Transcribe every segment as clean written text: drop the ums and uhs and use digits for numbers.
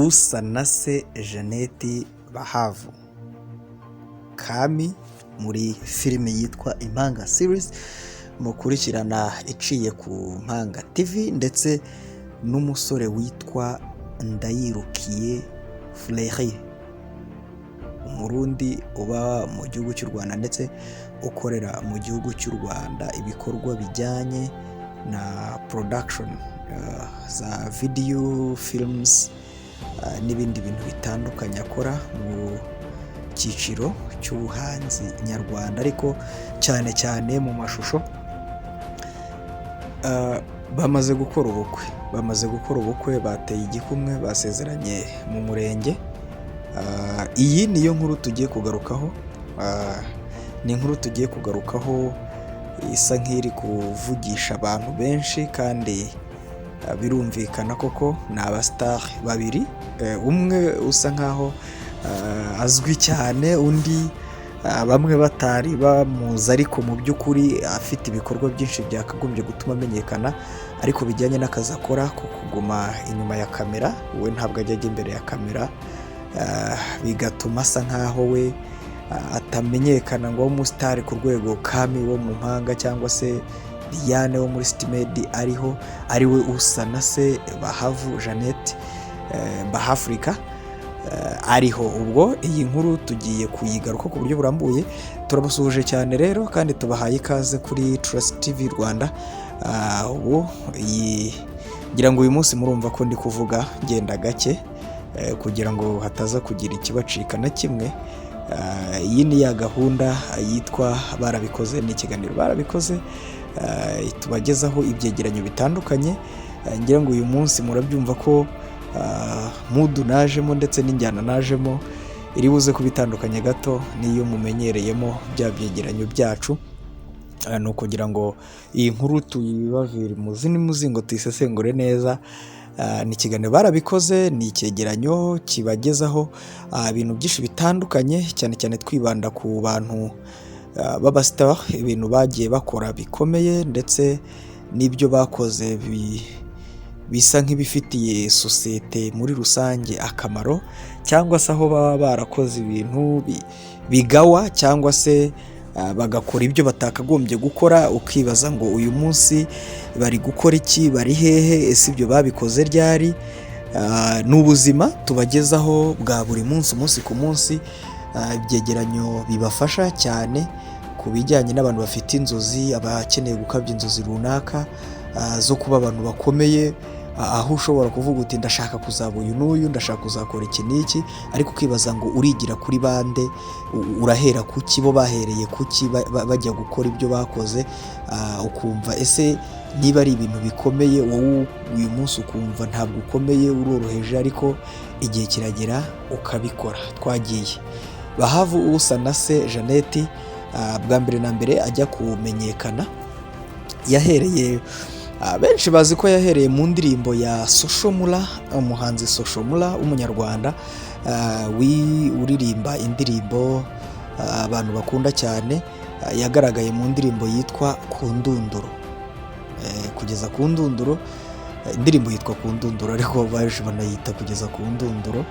usa na se Jeannette Bahavu Kami muri filime yitwa Impanga series mukurikirana iciye ku Mpanga TV, ndetse n'umusore witwa Ndayirukiye Fleury, umurundi uba mu gihugu cy'u Rwanda ndetse ukorera mu gihugu cy'u Rwanda ibikorwa bijyanye na production za video films n'ibindi bintu bitandukanye akora mu cyiciro cy'ubuhanzi nyarwanda, ariko cyane cyane mu mashusho. Bamaze gukora ubukwe, bateye igikumwe, basezeranye mu murenge. Iyi niyo nkuru tugiye kugarukaho, ni inkuru tugiye kugarukaho isa nk'iri kuvugisha abantu benshi, kandi birumvikana koko ni abastar babiri, umwe usa nkaho azwi cyane, undi bamwe batari bamuzi, ariko mu by'ukuri afite ibikorwa byinshi byakagombye gutuma amenyekana, ariko bijyanye n'akazi akora ko kuguma inyuma ya kamera. We ntabwo ajya imbere ya kamera, bigatuma asa nkaho we atamenyekana ngo umustar ku rwego Kami wo mu Mpanga cyangwa se DIANE wo muri MAID ari we usa na se Bahavu Jeannette Bahafrika ariho. Ubwo iyi nkuru tugiye kuyigaruka ku buryo burambuye. Turabasuhuje cyane rero, kandi tubahaye ikaze kuri Trust TV Rwanda. Ngira ngo uyu munsi murumva ko ndi kuvuga ngenda gake kugira ngo hataza kugira ikibacika na kimwe. Iyi ni ya gahunda yitwa Barabikoze, ni ikiganiro Barabikoze tubagezaho ibyegeranyo bitandukanye. Ngira ngo uyu munsi murabyumva ko mudu najemo ndetse n'injyana najemo iri buze kubitandukanye gato niyo mumenyereyemo bya byegeranyo byacu. No kugira ngo iyi nkuru tuyibavire muzingo tuyisesengure neza. Ni ikiganiro Barabikoze, ni icyegeranyo kibagezaho ibintu byinshi bitandukanye, cyane cyane twibanda ku bantu b'abastar, ibintu bagiye bakora bikomeye, ndetse n'ibyo bakoze bisa nk'ibifitiye sosiyete muri rusange akamaro, cyangwa se aho baba barakoze ibintu bigawa, cyangwa se bagakora ibyo batakagombye gukora, ukibaza ngo uyu munsi bari gukora iki, bari hehe, ese ibyo babikoze ryari? Ni ubuzima tubagezaho bwa buri munsi, umunsi ku munsi. Ibyegeranyo bibafasha cyane ku bijyanye n'abantu bafite inzozi, abakeneye gukabya inzozi runaka zo kuba abantu bakomeye, aho ushobora kuvuga uti ndashaka kuzaba uyu n'uyu, ndashaka kuzakora iki n'iki, ariko ukibaza ngo urigira kuri bande, urahera kuki, bo bahereye kuki bajya gukora ibyo bakoze. Ukumva ese niba ari ibintu bikomeye, wowe uyu munsi ukumva ntabwo ukomeye, uroroheje, ariko igihe kiragera ukabikora. Twagiye Bahavu usa na se Jeannette, bwa mbere na mbere ajya kumenyekana yahereye, benshi bazi ko yahereye mu ndirimbo ya Soshomura, umuhanzi Soshomura w'umunyarwanda uririmba indirimbo abantu bakunda cyane. Yagaragaye mu ndirimbo yitwa Ku Ndunduro, kugeza ku ndunduro. Indirimbo yitwa Ku Ndunduro, ariko baje banayita kugeza ku ndunduro.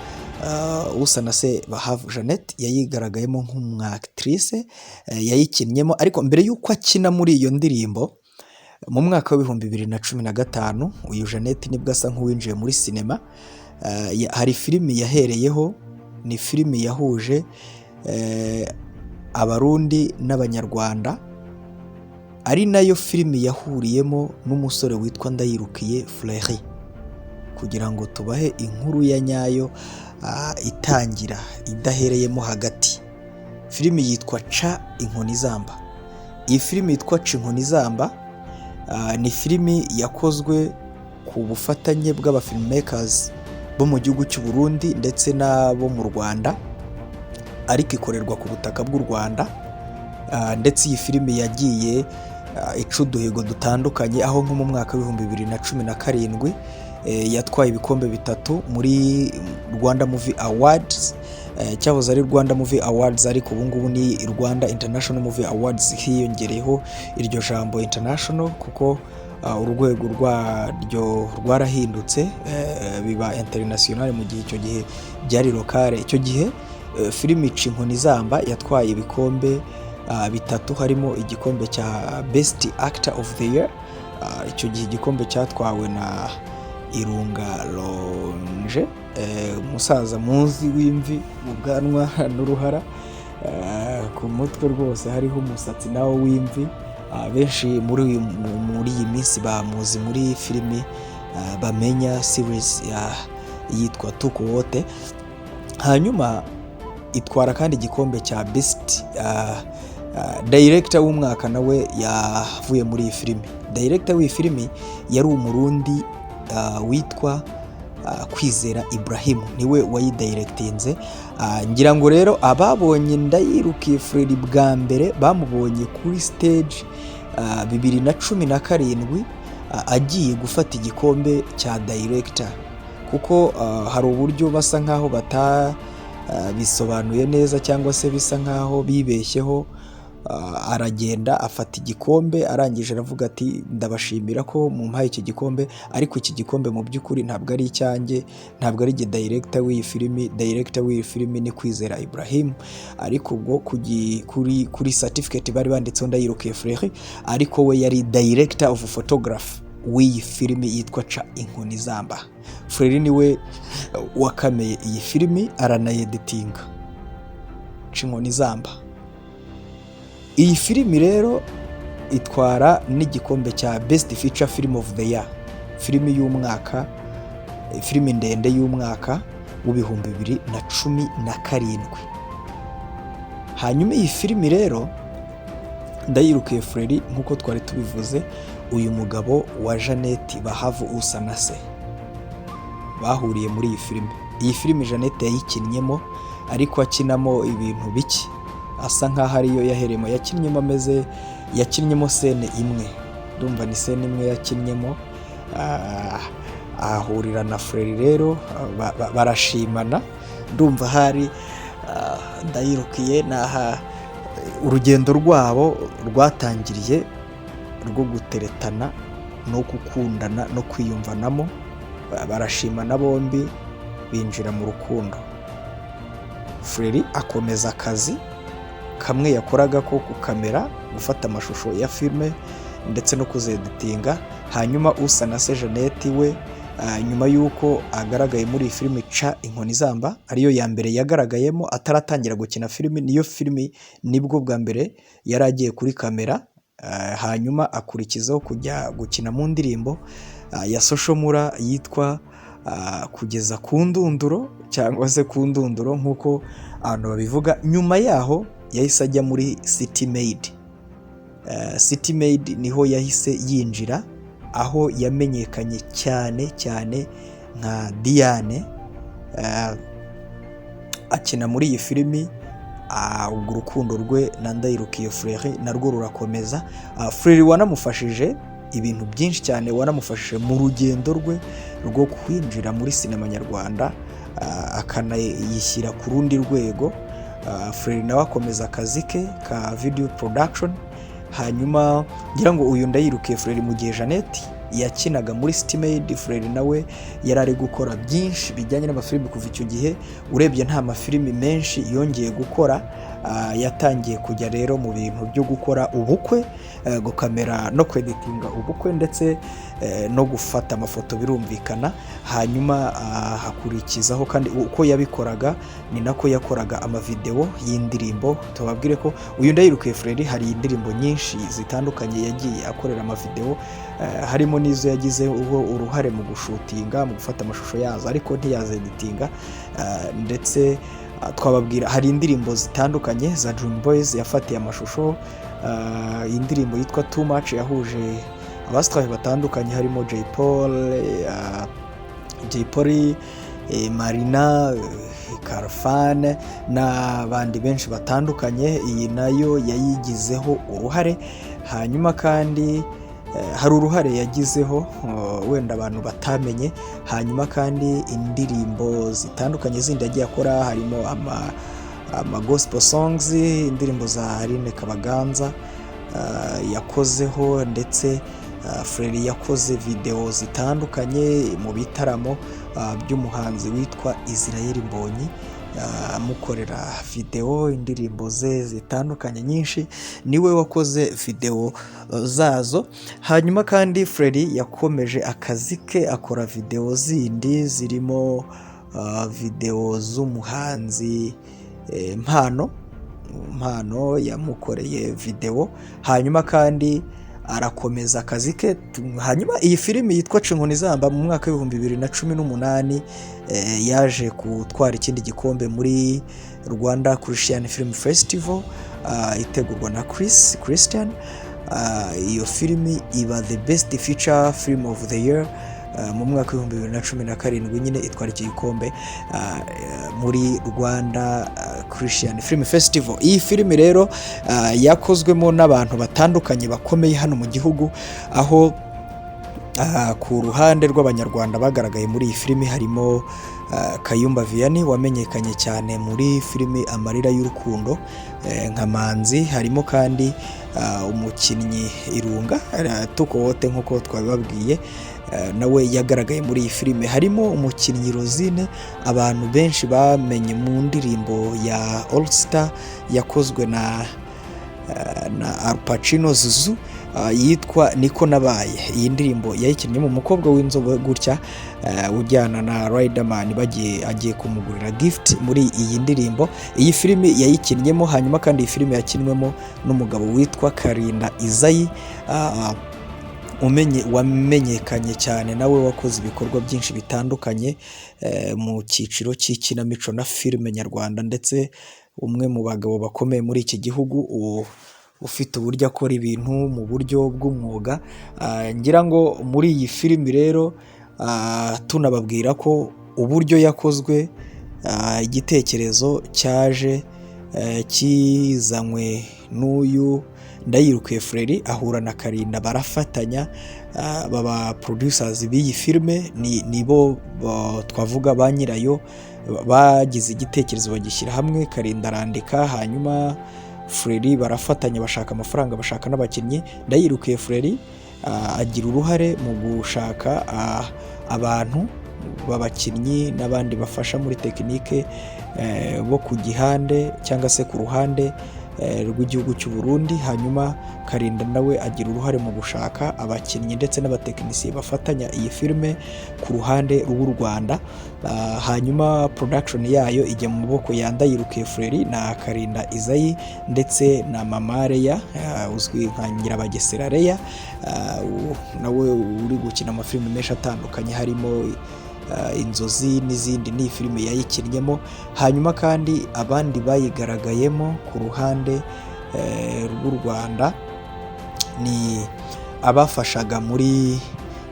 Usa na se Bahavu Jeannette yayigaragayemo nk'umwactrice, yayikinnyemo, ariko mbere y'uko akina muri iyo ndirimbo mu mwaka wa 2015, uyu Jeannette nibwo asa nk'uwinjiye muri sinema. Hari filimi yahereyeho, ni filimi yahuje abarundi n'abanyarwanda, ari nayo filimi yahuriyemo n'umusore witwa Ndayirukiye Fleury, kugira ngo tubahe inkuru ya nyayo itangira idahereyemo hagati. Filimi yitwa Ca Inkoni Zamba. Iyi filimi yitwa Ca Inkoni Zamba ni filimi yakozwe ku bufatanye bw'abafilmmakers bo mu gihugu cy'u Burundi ndetse n'abo mu Rwanda, ariko ikorerwa ku butaka bw'u Rwanda. Ndetse iyi filimi yagiye ica uduhigo dutandukanye, aho nko mu mwaka wa 2017 yatwaye ibikombe 3 muri Rwanda Movie Awards. Cyahoze ari Rwanda Movie Awards, ariko ubu ngubu ni Rwanda International Movie Awards, hiyongereyeho iryo jambo international kuko urwego rwaryo rwarahindutse. biba international mu gihe icyo gihe byari lokale. Icyo gihe filime ica inkoni zamba yatwaye ibikombe bitatu, harimo igikombe cya Best Actor of the Year. Icyo gihe igikombe cyatwawe na Irunga Lonje, umusaza muzi w'imvi mu bwanwa n'uruhara, ku mutwe rwose hariho umusatsi nawo w'imvi. Benshi muri iyi minsi bamuzi muri filimi bamenya series yitwa Tuko Wote. Hanyuma itwara kandi igikombe cya Best Director w'umwaka, nawe yavuye muri iyi filimi. Director w'iyi filimi yari umurundi witwa Kwizera Ibrahim, niwe wayidirectinze. Ngira ngo rero ababonye Ndayirukiye Freddy bwa mbere bamubonye kuri stage 2017 agiye gufata igikombe cya director, kuko hari uburyo basa nkaho bisobanuye neza cyangwa se bisa nkaho bibeshyeho. Aragenda afata igikombe, arangije aravuga ati ndabashimira ko mumpaye iki gikombe, ariko iki gikombe mu by'ukuri ntabwo ari icyanjye, ntabwo ari director w'iyi filimi. Director w'iyi filimi ni Kwizera Ibrahim, ariko ubwo kuri certificate bari banditseho Ndayirukiye Freddy, ariko we yari director of photography w'iyi filimi yitwa Ca Inkoni Zamba. Freddy niwe wakameye iyi filimi aranayeditinga Ca Inkoni Zamba. Iyi filimi rero itwara n'igikombe cya Best Feature Film of the Year, filimi y'umwaka, filimi ndende y'umwaka w'ibihumbi 2017. Hanyuma iyi filimi rero Ndayirukiye Freddy, nk'uko twari tubivuze, uyu mugabo wa Jeannette Bahavu usa na se bahuriye muri iyi filimi. Iyi filimi Jeannette yayikinnyemo, ariko akinamo ibintu bike, asa nkaho ariyo yaheremo. Yakinnyemo scene imwe, ndumva ni scene imwe yakinnyemo. Ahurira na Freddy rero barashimana. Ndumva hari Ndayirukiye naha urugendo rwabo rwatangiriye rwo guteretana no gukundana no kwiyumvanamo. Barashimana bombi, binjira mu rukundo. Freddy akomeza akazi kamwe yakoraga ko kukamera, gufata amashusho ya filme ndetse no kuzeditinga. Hanyuma usa na se Jeannette we, nyuma y'uko agaragaye muri iyi filimi Ca Inkoni Zamba, ariyo ya mbere yagaragayemo ataratangira gukina filimi, niyo filimi nibwo bwa mbere yari agiye kuri kamera. Hanyuma akurikizaho kujya gukina mu ndirimbo ya Soshomura yitwa Kugeza ku Ndunduro, cyangwa se ku Ndunduro nk'uko abantu babivuga. Nyuma yaho yahise ajya muri City MAID. City MAID niho yahise yinjira, aho yamenyekanye cyane nka DIANE. Akina muri iyi filimi, ubwo urukundo rwe na Ndayirukiye Freddy narwo rurakomeza. Freddy wanamufashije ibintu byinshi cyane, wanamufashije mu rugendo rwe rwo kwinjira muri sinema nyarwanda, akanayishyira ku rundi rwego. Freddy nawe akomeza akazi ke ka video production. Hanyuma ngira ngo uyu Ndayirukiye Freddy mu gihe Jeannette yakinaga muri City MAID, Freddy nawe yari ari gukora byinshi bijyanye n'amafilimi. Kuva icyo gihe urebye nta mafilimi menshi yongeye gukora. Yatangiye kujya rero mu bintu byo gukora ubukwe, gukamera no kweditinga ubukwe, ndetse no gufata amafoto birumvikana. Hanyuma hakurikizaho kandi uko yabikoraga ni nako yakoraga amavideo y'indirimbo. Tubabwire ko uyu Ndayirukiye Freddy hari indirimbo nyinshi zitandukanye yagiye akorera amavideo, harimo n'izo yagize uruhare mu gushutinga, mu gufata amashusho yazo, ariko ntiyazeditinga. Ndetse twababwira hari indirimbo zitandukanye za Byose yafatiye amashusho. Indirimbo yitwa Too Much yahuje abasitari batandukanye, harimo Jay Polly, Marina, Karfane n'abandi benshi batandukanye. Iyi nayo yayigizeho uruhare. Hanyuma kandi hari uruhare yagizeho wenda abantu batamenye. Hanyuma kandi indirimbo zitandukanye zindi yagiye akora, harimo ama gospel songs, indirimbo za Aline Kabaganza yakozeho, ndetse Frere yakoze video zitandukanye mu bitaramo by'umuhanzi witwa Israel Mbonyi, amukorera video, indirimbo ze zitandukanye nyinshi niwe wakoze video zazo. Hanyuma kandi Frere yakomeje akazi ke akora video zindi zirimo video z'umuhanzi Mpano yamukoreye video. Hanyuma kandi arakomeza akazi ke. Hanyuma iyi filimi yitwa Cinkonizamba mu mwaka w'2018 yaje gutwara ikindi gikombe muri Rwanda Christian Film Festival itegurwa na Christian. Iyo filimi iba the best feature film of the year mu mwaka w'2017 nyine itwara iki gikombe muri Rwanda Christian Film Festival. Iyi filimi rero yakozwemo n'abantu batandukanye bakomeye hano mu gihugu, aho ku ruhande rw'abanyarwanda bagaragaye muri iyi filimi harimo Kayumba Vianney wamenyekanye cyane muri filimi Amarira y'urukundo nka Manzi. Harimo kandi umukinnyi Irunga Tukowote nk'uko twabibabwiye, nawe yagaragaye muri iyi filime. Harimo umukinnyi Rosine abantu benshi bamenye mu ndirimbo ya All Star yakozwe na Al Pacino Zuzu yitwa Niko Nabaye. Iyi ndirimbo yayikinnye mu mukobwa w'inzobe gutya ujyana na Riderman agiye kumugurira gift muri iyi ndirimbo. Iyi filimi yayikinnyemo. Hanyuma kandi iyi filimi yakinwemo n'umugabo witwa Karinda Izayi wamenyekanye cyane, nawe wakoze ibikorwa byinshi bitandukanye mu cyiciro cy'ikinamico na filime nyarwanda, ndetse umwe mu bagabo bakomeye muri iki gihugu ufite uburyo akora ibintu mu buryo bw'umwuga. Ngira ngo muri iyi filimi rero tunababwira ko uburyo yakozwe, igitekerezo cyaje kizanywe n'uyu Ndayirukiye Frere ahura na Karinda barafatanya, baba producers b'iyi filime, nibo twavuga ba nyirayo bagize igitekerezo bagishyira hamwe. Karinda arandika, hanyuma Frere barafatanya bashaka amafaranga, bashaka n'abakinnyi. Ndayirukiye Frere agira uruhare mu gushaka abantu b'abakinnyi n'abandi bafasha muri tekinike bo ku gihande cyangwa se ku ruhande rw'igihugu cy'u Burundi. Hanyuma Karinda nawe agira uruhare mu gushaka abakinnyi ndetse n'abatekinisiye bafatanya iyi filime ku ruhande rw'u Rwanda. Hanyuma production yayo ijya mu maboko ya Ndayirukiye Frere na Karinda Izayi ndetse na Mama Leya uzwi nka Nyirabagesera Leya, nawe uri gukina amafilime menshi atandukanye harimo Inzozi n'izindi. ni filime yayikinnyemo. Hanyuma kandi abandi bayigaragayemo ku ruhande rw'u Rwanda ni abafashaga muri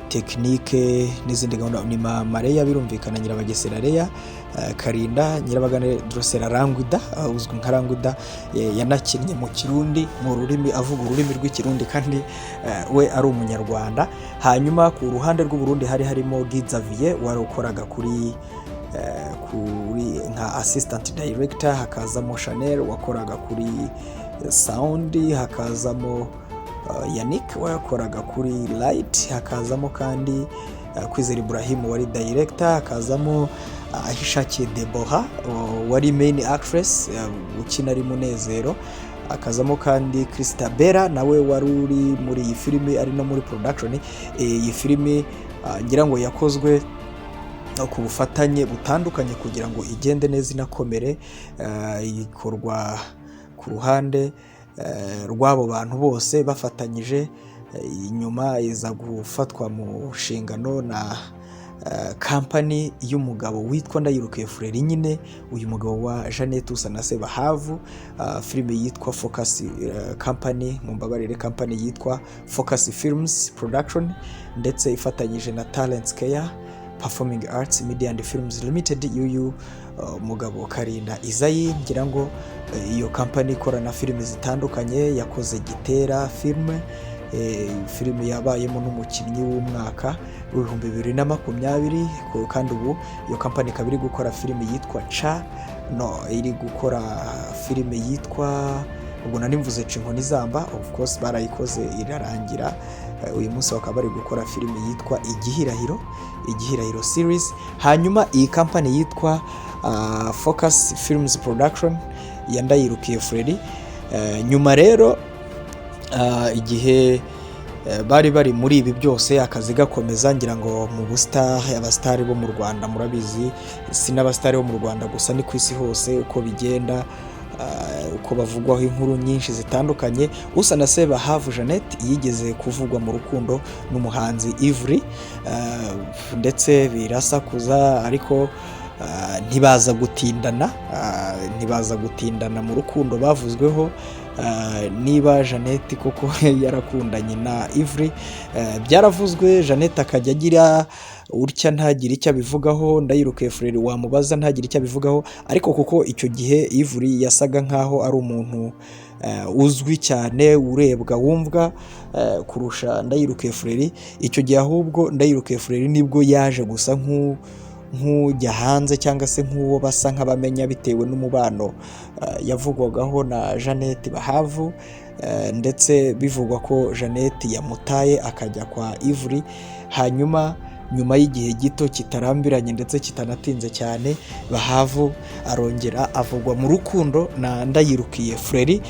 tekinike n'izindi gahunda ni Mama Leya birumvikana, Nyirabagesera Leya, Karinda, Nyirabagane Drosera Rangwida uzwi nka Rangwida, yanakinnye mu Kirundi mu rurimi, avuga ururimi rw'Ikirundi kandi we ari umunyarwanda. Hanyuma ku ruhande rw'u Burundi harimo Gizavier wari ukoraga kuri nka assistant director, hakazamo Chanel wakoraga kuri sound, hakazamo Yannick wakoraga kuri light, hakazamo kandi Kwizera Ibrahim wari director, hakazamo Ahishakiye Deborah wari main actress ukina ari Munezero, hakazamo kandi Christabella nawe wari uri muri iyi filime ari no muri production. Iyi filime ngira ngo yakozwe ku bufatanye butandukanye kugira ngo igende neza inakomere, ikorwa ku ruhande rw'abo bantu bose bafatanyije. Inyuma iza gufatwa mu nshingano na company y'umugabo witwa Ndayirukiye Frere nyine, uyu mugabo wa Jeannette Usanase Bahavu. Filime yitwa Focus Company, mumbabarire company yitwa Focus Films Production, ndetse ifatanyije na Talents Care Performing Arts Media and Films Limited. Yuyu mugabo Karinda Izayi, ngira ngo iyo company ikora na filime zitandukanye. Yakoze Gitera filime, filime yabayemo n'umukinnyi w'umwaka w'2020, kandi ubu iyo company ikaba iri gukora filime yitwa iri gukora filime yitwa ubwo nari mvuze Cinkoni Zamba, of course barayikoze irarangira. Uyu munsi bakaba bari gukora filime yitwa Igihirahiro series. Hanyuma iyi company yitwa Focus Films Production ya Ndayirukiye Freddy. Nyuma rero igihe bari muri ibi byose akazi gakomeza, ngira ngo mu abastari bo mu Rwanda murabizi, si n'abastari bo mu Rwanda gusa ni ku isi hose uko bigenda, uko bavugwaho inkuru nyinshi zitandukanye. Usa na Sebahavu Jeannette yigeze kuvugwa mu rukundo n'umuhanzi Ivry, ndetse birasakuza ariko ntibaza gutindana mu rukundo bavuzweho. Niba Jeannette koko yarakundanye na Ivry, byaravuzwe. Jeannette akajya agira urya ntagire icyo abivugaho, Ndayirukiye Freddy wamubaza ntagire icyo abivugaho, ariko kuko icyo gihe Ivry yasaga nkaho ari umuntu uzwi cyane, urebwa wumvwa kurusha Ndayirukiye Freddy. Icyo gihe ahubwo Ndayirukiye Freddy nibwo yaje gusa nk'ujya hanze cyangwa se nk'uwo basa nk'abamenya bitewe n'umubano yavugwagaho na Jeannette Bahavu, ndetse bivugwa ko Jeannette yamutaye akajya kwa Ivry. Hanyuma nyuma y'igihe gito kitarambiranye ndetse kitanatinze cyane, Bahavu arongera avugwa mu rukundo na Ndayirukiye Freddy.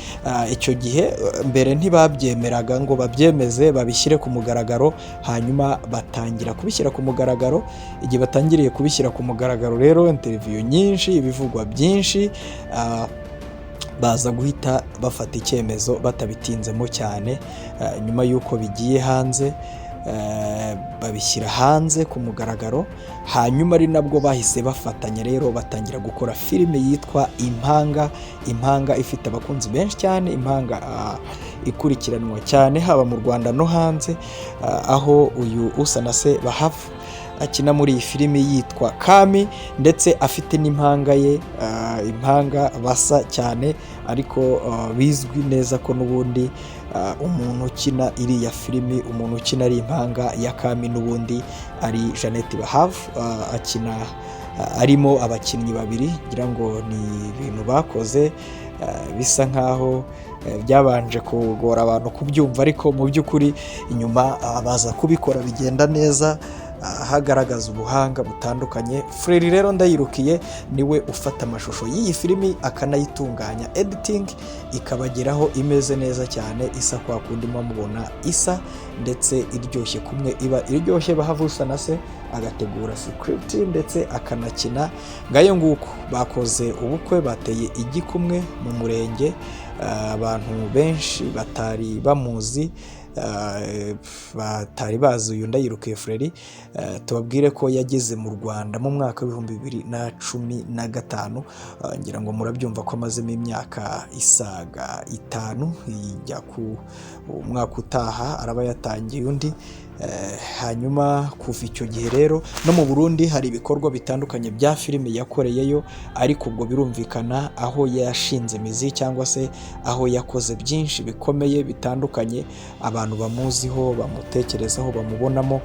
Icyo gihe mbere ntibabyemeraga ngo babyemeze babishyire ku mugaragaro, hanyuma batangira kubishyira ku mugaragaro. Igihe batangiriye kubishyira ku mugaragaro rero, interview nyinshi, ibivugwa byinshi, baza guhita bafata icyemezo batabitinzemo cyane. Nyuma y'uko bigiye hanze, babishyira hanze ku mugaragaro, hanyuma ari nabwo bahise bafatanya rero batangira gukora filime yitwa Impanga ifite abakunzi benshi cyane. Impanga ikurikiranwa cyane haba mu Rwanda no hanze, aho uyu Usa na Sebahavu akina muri iyi filime yitwa Kami, ndetse afite n'impanga ye, impanga basa cyane, ariko bizwi neza ko n'ubundi umuntu ukina iriya filimi, umuntu ukina ari impanga ya Kami n'ubundi ari Jeannette Bahavu. Akina arimo abakinnyi babiri, ngira ngo ni ibintu bakoze bisa nkaho byabanje kugora abantu kubyumva, ariko mu by'ukuri inyuma baza kubikora bigenda neza, hagaragaza ubuhanga butandukanye. Freddy rero Ndayirukiye niwe ufata amashusho y'iyi filimi akanayitunganya, editing ikabageraho imeze neza cyane, isa kwa kundi mubona isa, ndetse iryoshye kumwe iba iryoshye. Bahavu Usa na se agategura script ndetse akanakina. Ngayo nguko bakoze ubukwe, bateye igikumwe mu murenge, abantu benshi batari bamuzi, batari bazi uyu Ndayirukiye Freddy. Tubabwire ko yageze mu Rwanda mu mwaka wa 2015, ngira ngo murabyumva ko amazemo imyaka isaga 5, ijya ku mwaka utaha araba yatangiye undi. Hanyuma kuva icyo gihe rero no mu Burundi hari ibikorwa bitandukanye bya filime yakoreyeyo, ariko ubwo birumvikana aho yashinze mizi cyangwa se aho yakoze byinshi bikomeye bitandukanye, abantu bamuziho, bamutekerezaho, bamubonamo,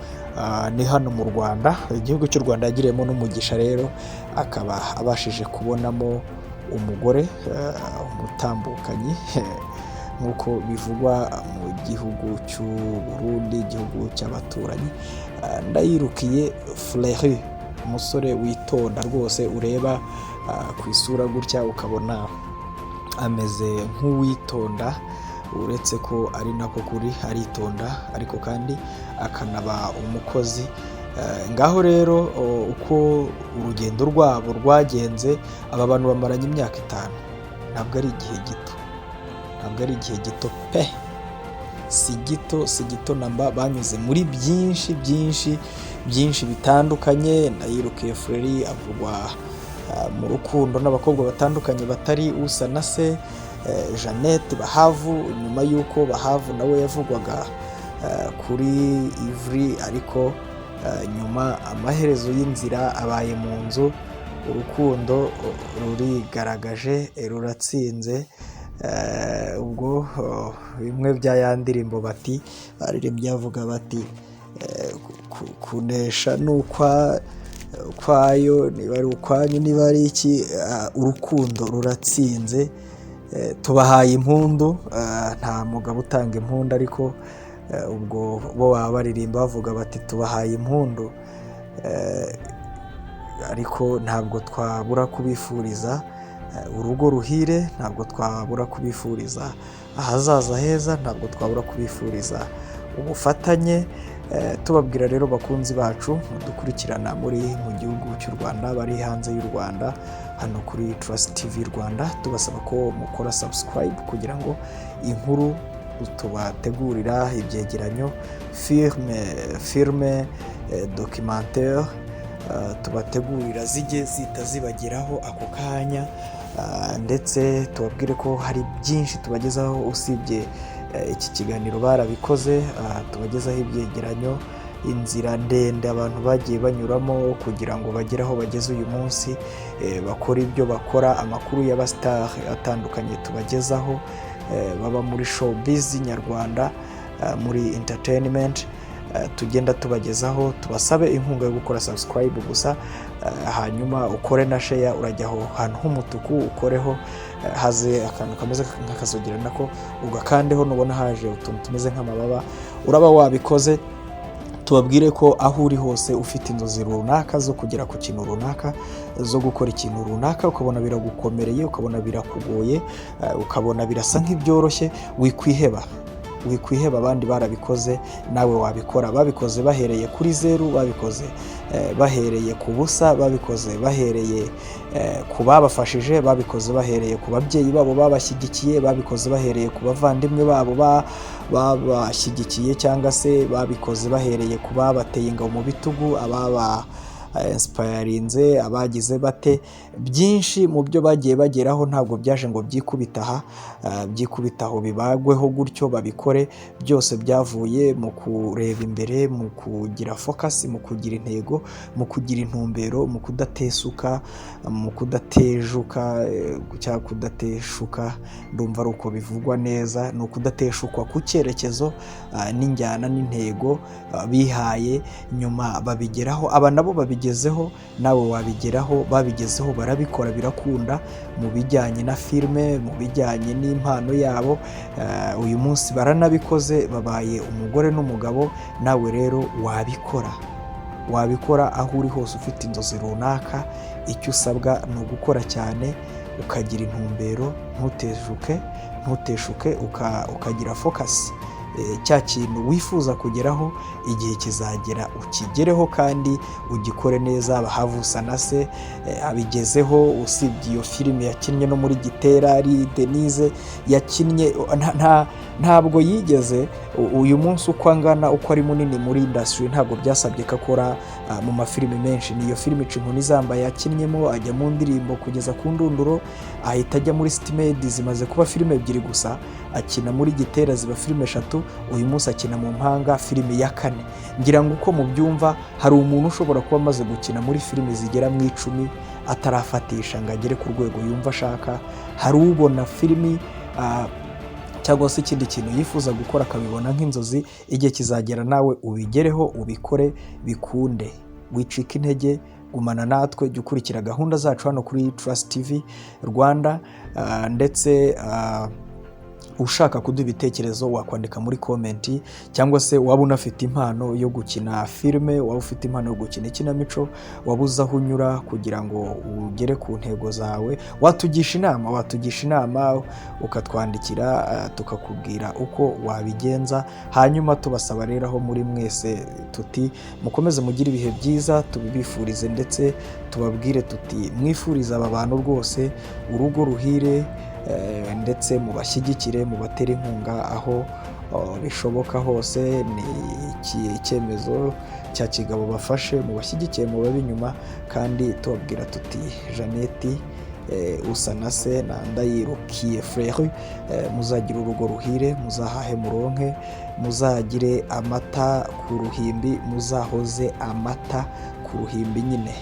ni hano mu Rwanda. Igihugu cy'u Rwanda yagiriyemo n'umugisha rero, akaba abashije kubonamo umugore, umutambukanyi nk'uko bivugwa mu gihugu cy'u Burundi, igihugu cy'abaturanyi. Ndayirukiye Freddy, umusore witonda rwose, ureba ku isura gutya ukabona ameze nk'uwitonda, uretse ko ari nako kuri aritonda, ariko kandi akanaba umukozi. Ngaho rero uko urugendo rwabo rwagenze, aba bantu bamaranye imyaka 5, ntabwo ari igihe gito, ntabwo ari igihe gito pe, si gito namba. Banyuze muri byinshi bitandukanye. Ndayirukiye Freddy avugwa mu rukundo n'abakobwa batandukanye batari Usa na se, Jeannette Bahavu, nyuma y'uko Bahavu nawe yavugwaga kuri Ivry, ariko nyuma amaherezo y'inzira abaye mu nzu, urukundo rurigaragaje, ruratsinze. Ubwo bimwe bya ya ndirimbo bati baririmbye bavuga bati kunesha n'ukwayo, niba ari ukwanyu niba ari iki, urukundo ruratsinze. tubahaye impundu. Nta mugabo utanga impundu, ariko ubwo bo baba baririmba bavuga bati tubahaye impundu. Ariko ntabwo twabura kubifuriza urugo ruhire, ntabwo twabura kubifuriza ahazaza heza, ntabwo twabura kubifuriza ubufatanye. Tubabwira rero bakunzi bacu dukurikirana muri mu gihugu cy'u Rwanda, bari hanze y'u Rwanda, hano kuri Trust TV Rwanda, tubasaba ko mukora subscribe kugira ngo inkuru tubategurira ibyegeranyo filme documentaire tubategurira zijye zita zibageraho ako kanya. Ndetse tubabwire ko hari byinshi tubagezaho usibye iki kiganiro barabikoze. Tubagezaho ibyegeranyo, inzira ndende abantu bagiye banyuramo kugira ngo bagere aho bageze uyu munsi, bakora ibyo bakora, amakuru y'abastar atandukanye tubagezaho, baba muri showbiz nyarwanda, muri entertainment, tugenda tubagezaho. Tubasabe inkunga yo gukora subscribe gusa, hanyuma ukore na share. Urajya aho hantu h'umutuku ukoreho, haze akantu kameze nk'akazogera nako ugakandeho, nubona haje utuntu tumeze nk'amababa uraba wabikoze. Tubabwire ko aho uri hose ufite inzozi runaka zo kugera ku kintu runaka, zo gukora ikintu runaka, ukabona biragukomereye, ukabona birakugoye, ukabona birasa nk'ibyoroshye, wikwiheba. Abandi barabikoze, nawe wabikora. Babikoze bahereye kuri zeru, babikoze bahereye ku busa, babikoze bahereye ku babafashije, babikoze bahereye ku babyeyi babo babashyigikiye, babikoze bahereye ku bavandimwe babo babashyigikiye, cyangwa se babikoze bahereye ku babateye ingabo mu bitugu, inspirinze, abagize bate. Byinshi mu byo bagiye bageraho ntabwo byaje ngo byikubitaho bibagweho gutyo babikore. Byose byavuye mu kureba imbere, mu kugira focus, mu kugira intego, mu kugira intumbero, mu kudatesuka, mu kudatejuka, cyangwa kudateshuka, ndumva ari uko bivugwa neza. Ni ukudateshukwa ku cyerekezo n'injyana n'intego bihaye, nyuma babigeraho. Aba nabo babigezeho, nawe wabigeraho. Babigezeho, barabikora, birakunda, mu bijyanye na filime, mu bijyanye n'impano yabo. Uyu munsi baranabikoze, babaye umugore n'umugabo. Nawe rero wabikora aho uri hose ufite inzozi runaka. Icyo usabwa ni ugukora cyane, ukagira intumbero, ntuteshuke, ukagira focus. Cya kintu wifuza kugeraho, igihe kizagera ukigereho kandi ugikore neza. Bahavusa na se abigezeho, usibye iyo filime yakinnye no muri Gitera, ari Denise yakinnye. Ntabwo yigeze uyu munsi uko angana, uko ari munini muri industry, ntabwo byasabye ko akora mu mafilime menshi. Niyo filime Inkoni Zambaye yakinnyemo, ajya mu ndirimbo kugeza ku ndunduro, ahita ajya muri Stimade, zimaze kuba filime 2 gusa. Akina muri Gitera, ziba filime 3. Uyu munsi akina mu Mpanga, filime ya 4. Ngira ngo uko mubyumva, hari umuntu ushobora kuba amaze gukina muri filime zigera mu 10 atarafatisha ngo agere ku rwego yumva ashaka. Hari ubona filime cyangwa se ikindi kintu yifuza gukora akabibona nk'inzozi. Igihe kizagera nawe ubigereho, ubikore, bikunde. Wicika intege, gumana natwe, jya ukurikira gahunda zacu hano kuri Trust TV Rwanda. Ndetse ushaka kuduha ibitekerezo wakwandika muri komenti, cyangwa se waba unafite impano yo gukina filime, waba ufite impano yo gukina ikinamico, wabuze aho unyura kugira ngo ugere ku ntego zawe, watugisha inama ukatwandikira, tukakubwira uko wabigenza. Hanyuma tubasaba rero aho muri mwese tuti mukomeze mugire ibihe byiza, tubifurize, ndetse tubabwire tuti mwifuriza aba bantu rwose urugo ruhire, ndetse mubashyigikire, mubatere inkunga aho bishoboka hose. Ni icyemezo cya kigabo bafashe, mubashyigikiye, mubabe inyuma. Kandi tubabwira tuti Jeannette usa na se na Ndayirukiye frère, muzagira urugo ruhire, muzahahe muronke, muzagire amata ku ruhimbi, muzahoze amata ku ruhimbi nyine.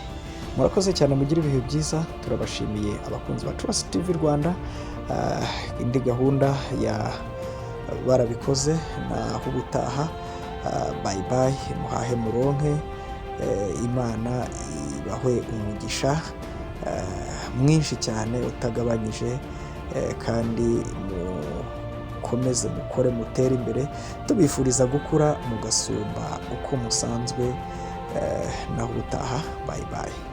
Murakoze cyane, mugire ibihe byiza. Turabashimiye abakunzi ba Trust TV Rwanda. Indi gahunda ya barabikoze naho ubutaha. Bye bye, muhahe muronke. Imana ibahwe umugisha mwinshi cyane utagabanyije. kandi mukomeze mukore mutere imbere, tubifuriza gukura mugasumba uko musanzwe. Naho utaha, bye bye.